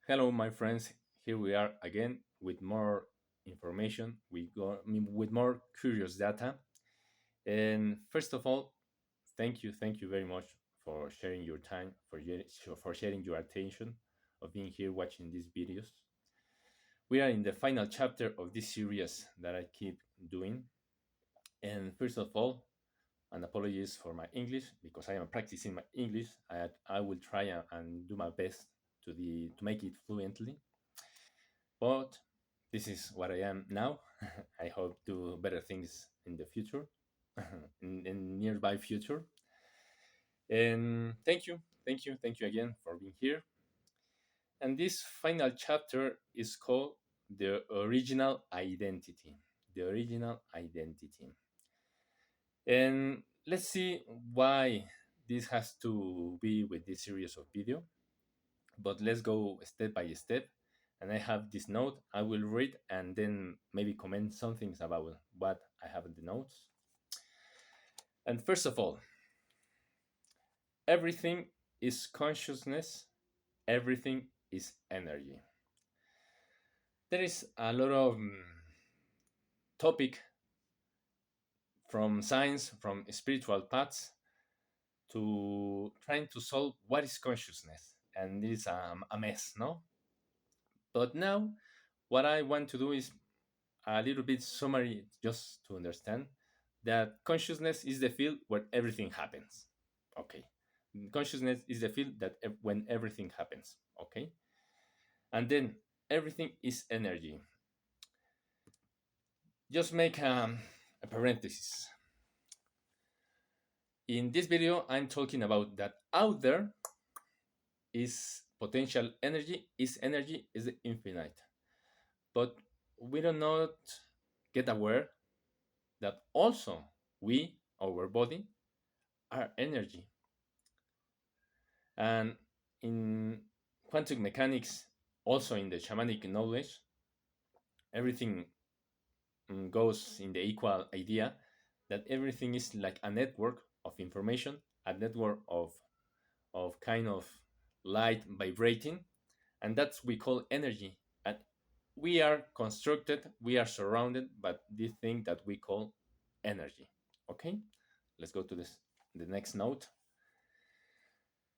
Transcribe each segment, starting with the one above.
Hello, my friends. Here we are again with more information. With more curious data. And first of all, thank you very much for sharing your time, for sharing your attention, of being here watching these videos. We are in the final chapter of this series that I keep doing. And first of all, an apologies for my English because I am practicing my English. I will try and do my best to make it fluently. But this is what I am now. I hope to better things in the future, in nearby future. And thank you again for being here. And this final chapter is called the original identity. The original identity. And let's see why this has to be with this series of video. But let's go step by step. And I have this note. I will read and then maybe comment some things about what I have in the notes. And first of all, everything is consciousness, everything is energy. There is a lot of topic from science, from spiritual paths, to trying to solve what is consciousness. And it's a mess, no? But now, what I want to do is a little bit summary just to understand that consciousness is the field where everything happens. Okay. Consciousness is the field that when everything happens. Okay. And then everything is energy. Just make a parenthesis. In this video, I'm talking about that out there is potential energy is infinite. But we do not get aware that also we, our body, are energy. And in quantum mechanics, also in the shamanic knowledge, everything goes in the equal idea that everything is like a network of information, a network of kind of light vibrating, and that's we call energy. And we are constructed, we are surrounded by this thing that we call energy. Okay, let's go to the next note.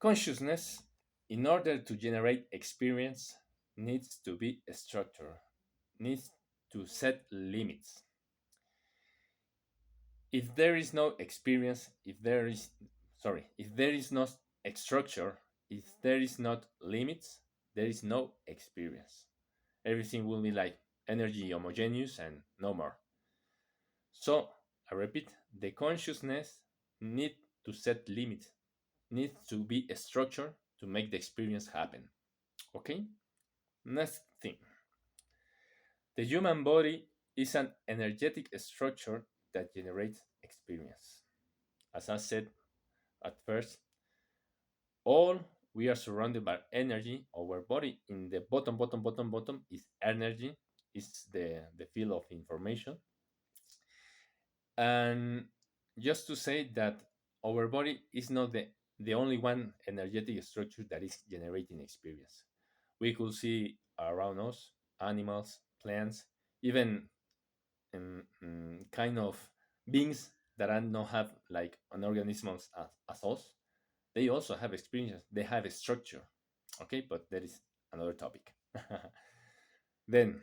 Consciousness, in order to generate experience, needs to be structured, needs to set limits. If there is no experience, if there is no structure, if there is not limits, there is no experience. Everything will be like energy homogeneous and no more. So, I repeat, the consciousness need to set limits, needs to be structured to make the experience happen. Okay? Next thing. The human body is an energetic structure that generates experience. As I said at first, all we are surrounded by energy. Our body in the bottom is energy, is the field of information. And just to say that our body is not the only one energetic structure that is generating experience. We could see around us animals, plants, even kind of beings that are not have like an organism as us. They also have experience. They have a structure. Okay, but that is another topic. Then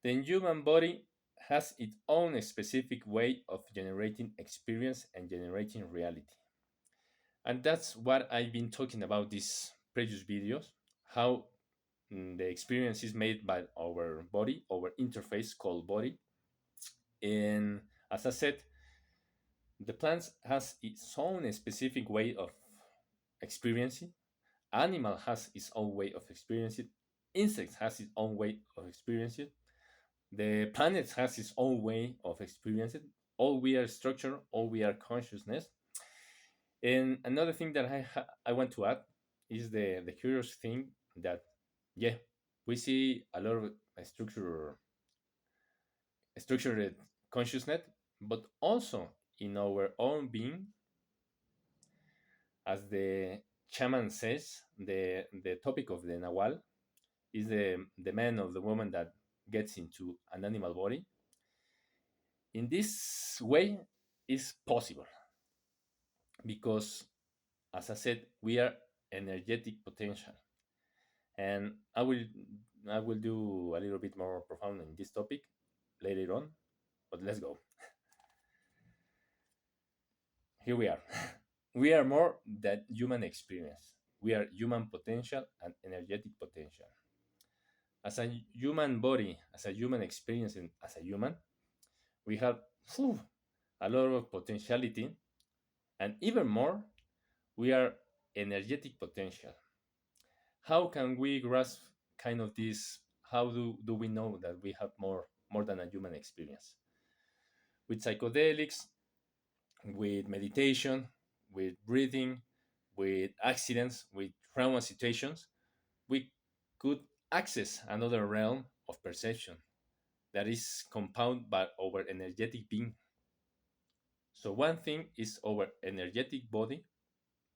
the human body has its own specific way of generating experience and generating reality. And that's what I've been talking about these previous videos, how the experience is made by our body, our interface called body. And as I said, the plants has its own specific way of experiencing. Animal has its own way of experiencing. Insects has its own way of experiencing. The planet has its own way of experiencing. All we are structure, all we are consciousness. And another thing that I want to add is the curious thing that yeah, we see a lot of structured consciousness, but also in our own being as the shaman says, the topic of the Nahual is the man or the woman that gets into an animal body. In this way, is possible because, as I said, we are energetic potential, and I will do a little bit more profound in this topic later on. But let's go. Here we are. We are more than human experience. We are human potential and energetic potential. As a human body, as a human experience, and as a human, we have phew, a lot of potentiality, and even more, we are energetic potential. How can we grasp kind of this? How do we know that we have more than a human experience? With psychedelics, with meditation, with breathing, with accidents, with trauma situations, we could access another realm of perception that is compounded by our energetic being. So one thing is our energetic body,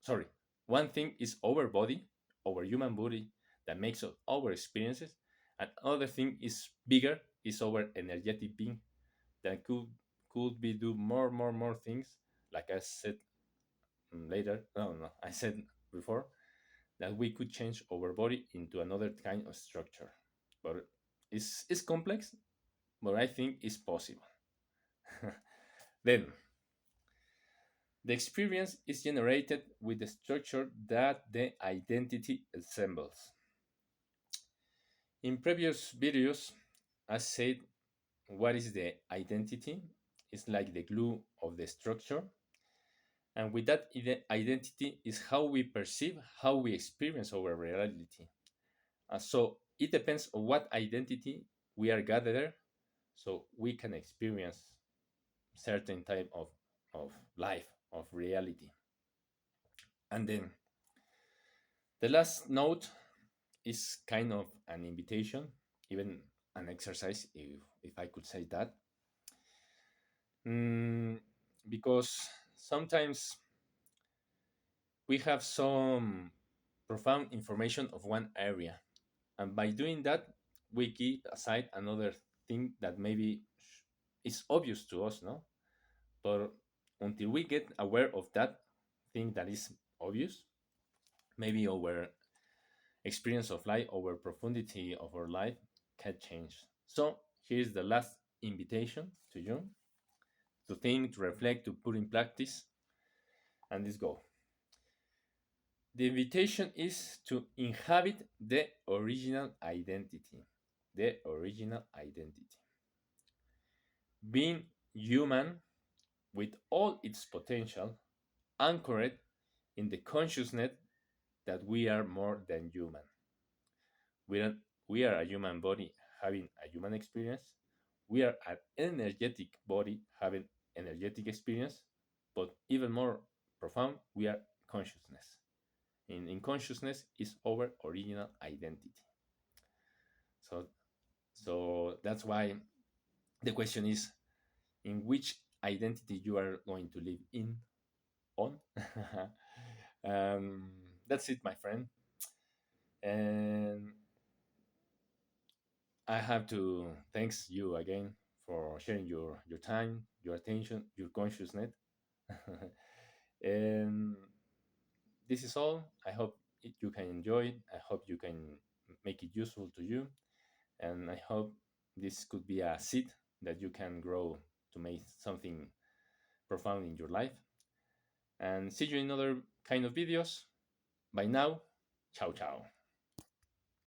sorry, one thing is our body, our human body that makes up our experiences, and other thing is bigger, is our energetic being that could be do more things, like I said later. No, I said before that we could change our body into another kind of structure, but it's complex, but I think it's possible. Then the experience is generated with the structure that the identity assembles. In previous videos, I said what is the identity? It's like the glue of the structure. And with that identity is how we perceive, how we experience our reality. So it depends on what identity we are gathered, so we can experience certain type of life, of reality. And then the last note is kind of an invitation, even an exercise, if I could say that. Mm, because sometimes we have some profound information of one area, and by doing that, we keep aside another thing that maybe is obvious to us, no? But until we get aware of that thing that is obvious, maybe our experience of life, our profundity of our life can change. So here's the last invitation to you to think, to reflect, to put in practice, and let's go. The invitation is to inhabit the original identity. The original identity. Being human with all its potential, anchored in the consciousness that we are more than human. We are, we are a human body having a human experience. We are an energetic body having energetic experience, but even more profound, we are consciousness. In consciousness is our original identity. So so that's why the question is, in which identity you are going to live in on. um, that's it, my friend. And I have to thanks you again for sharing your time, your attention, your consciousness. And this is all. I hope you can enjoy it. I hope you can make it useful to you. And I hope this could be a seed that you can grow to make something profound in your life. And see you in other kind of videos. By now, ciao ciao.